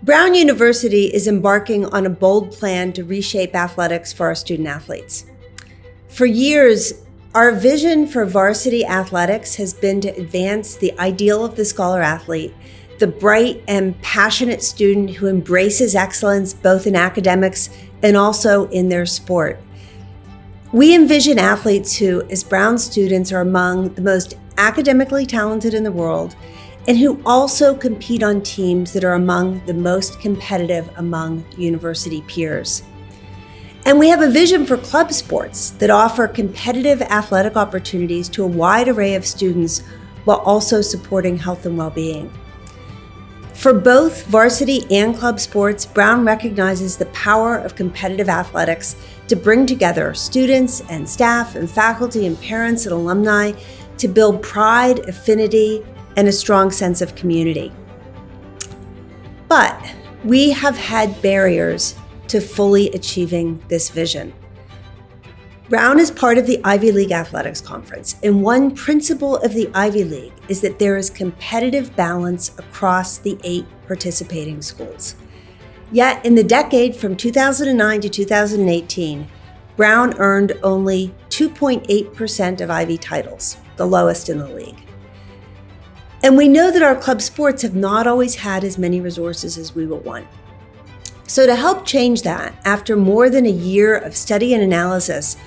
Brown University is embarking on a bold plan to reshape athletics for our student athletes. For years, our vision for varsity athletics has been to advance the ideal of the scholar athlete, the bright and passionate student who embraces excellence both in academics and also in their sport. We envision athletes who, as Brown students, are among the most academically talented in the world and who also compete on teams that are among the most competitive among university peers. And we have a vision for club sports that offer competitive athletic opportunities to a wide array of students while also supporting health and well-being. For both varsity and club sports, Brown recognizes the power of competitive athletics to bring together students and staff and faculty and parents and alumni to build pride, affinity, and a strong sense of community. But we have had barriers to fully achieving this vision. Brown is part of the Ivy League Athletics Conference, and one principle of the Ivy League is that there is competitive balance across the 8 participating schools. Yet in the decade from 2009 to 2018, Brown earned only 2.8% of Ivy titles, the lowest in the league. And we know that our club sports have not always had as many resources as we would want. So to help change that, after more than a year of study and analysis,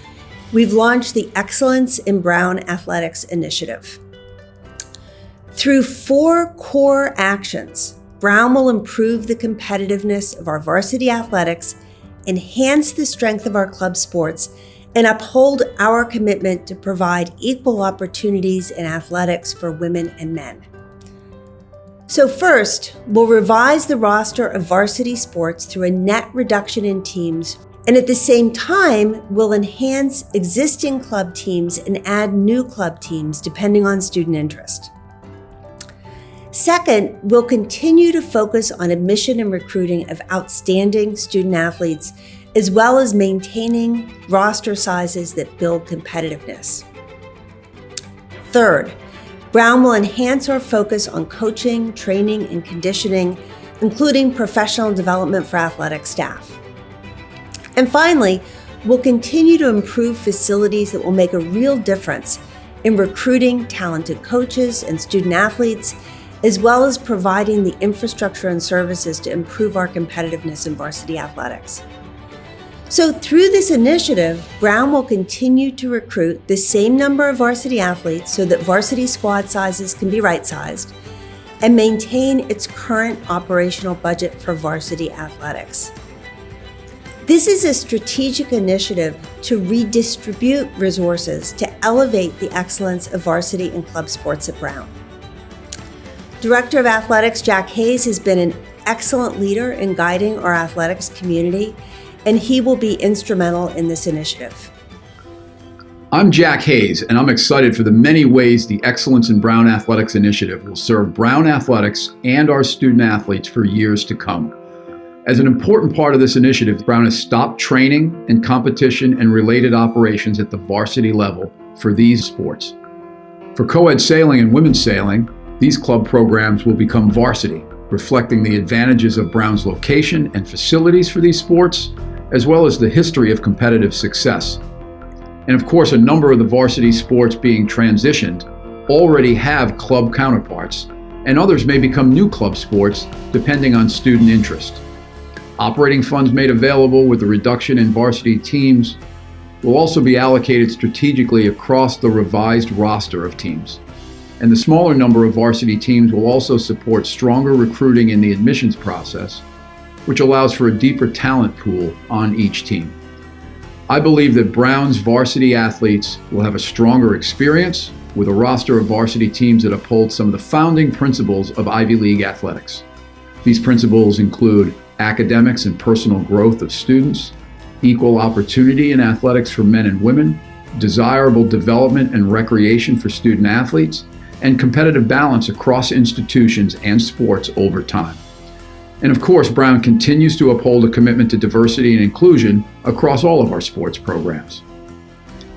we've launched the Excellence in Brown Athletics Initiative. Through 4 core actions, Brown will improve the competitiveness of our varsity athletics, enhance the strength of our club sports, and uphold our commitment to provide equal opportunities in athletics for women and men. So first, we'll revise the roster of varsity sports through a net reduction in teams, and at the same time, we'll enhance existing club teams and add new club teams depending on student interest. Second, we'll continue to focus on admission and recruiting of outstanding student athletes, as well as maintaining roster sizes that build competitiveness. Third, Brown will enhance our focus on coaching, training, and conditioning, including professional development for athletic staff. And finally, we'll continue to improve facilities that will make a real difference in recruiting talented coaches and student athletes, as well as providing the infrastructure and services to improve our competitiveness in varsity athletics. So through this initiative, Brown will continue to recruit the same number of varsity athletes so that varsity squad sizes can be right-sized and maintain its current operational budget for varsity athletics. This is a strategic initiative to redistribute resources to elevate the excellence of varsity and club sports at Brown. Director of Athletics Jack Hayes has been an excellent leader in guiding our athletics community, and he will be instrumental in this initiative. I'm Jack Hayes, and I'm excited for the many ways the Excellence in Brown Athletics Initiative will serve Brown athletics and our student athletes for years to come. As an important part of this initiative, Brown has stopped training and competition and related operations at the varsity level for these sports. For co-ed sailing and women's sailing, these club programs will become varsity, reflecting the advantages of Brown's location and facilities for these sports, as well as the history of competitive success. And of course, a number of the varsity sports being transitioned already have club counterparts, and others may become new club sports depending on student interest. Operating funds made available with the reduction in varsity teams will also be allocated strategically across the revised roster of teams. And the smaller number of varsity teams will also support stronger recruiting in the admissions process, which allows for a deeper talent pool on each team. I believe that Brown's varsity athletes will have a stronger experience with a roster of varsity teams that uphold some of the founding principles of Ivy League athletics. These principles include academics and personal growth of students, equal opportunity in athletics for men and women, desirable development and recreation for student athletes, and competitive balance across institutions and sports over time. And of course, Brown continues to uphold a commitment to diversity and inclusion across all of our sports programs.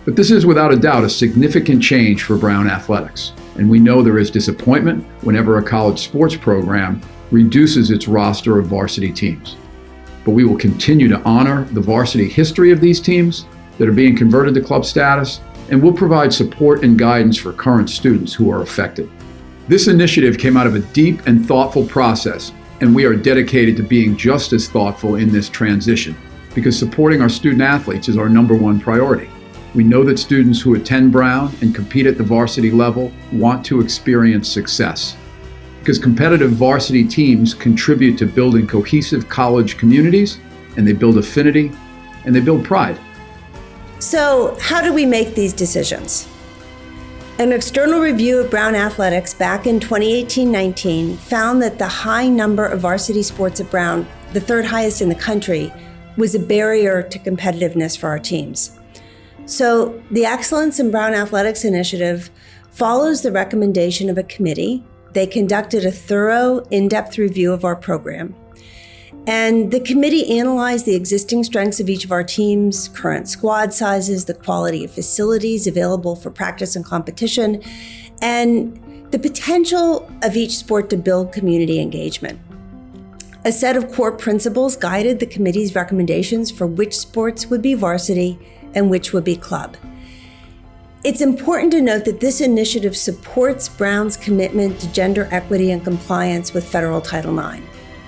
But this is without a doubt a significant change for Brown athletics, and we know there is disappointment whenever a college sports program reduces its roster of varsity teams. But we will continue to honor the varsity history of these teams that are being converted to club status, and we'll provide support and guidance for current students who are affected. This initiative came out of a deep and thoughtful process, and we are dedicated to being just as thoughtful in this transition, because supporting our student athletes is our number one priority. We know that students who attend Brown and compete at the varsity level want to experience success, because competitive varsity teams contribute to building cohesive college communities, and they build affinity, and they build pride. So, how do we make these decisions? An external review of Brown athletics back in 2018-19 found that the high number of varsity sports at Brown, the third highest in the country, was a barrier to competitiveness for our teams. So the Excellence in Brown Athletics initiative follows the recommendation of a committee. They conducted a thorough, in-depth review of our program. And the committee analyzed the existing strengths of each of our teams, current squad sizes, the quality of facilities available for practice and competition, and the potential of each sport to build community engagement. A set of core principles guided the committee's recommendations for which sports would be varsity and which would be club. It's important to note that this initiative supports Brown's commitment to gender equity and compliance with federal Title IX,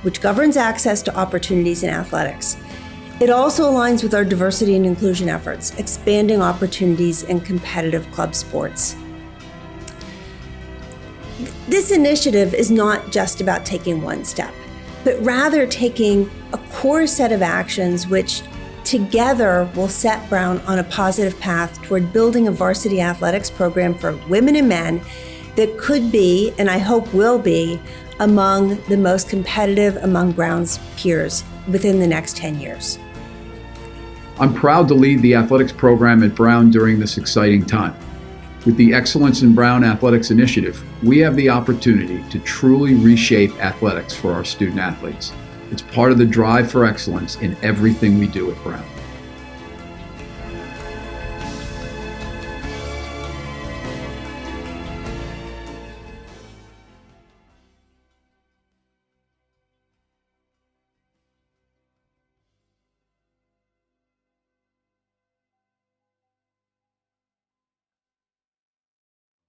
which governs access to opportunities in athletics. It also aligns with our diversity and inclusion efforts, expanding opportunities in competitive club sports. This initiative is not just about taking one step, but rather taking a core set of actions which together will set Brown on a positive path toward building a varsity athletics program for women and men that could be, and I hope will be, among the most competitive among Brown's peers within the next 10 years. I'm proud to lead the athletics program at Brown during this exciting time. With the Excellence in Brown Athletics initiative, we have the opportunity to truly reshape athletics for our student athletes. It's part of the drive for excellence in everything we do at Brown.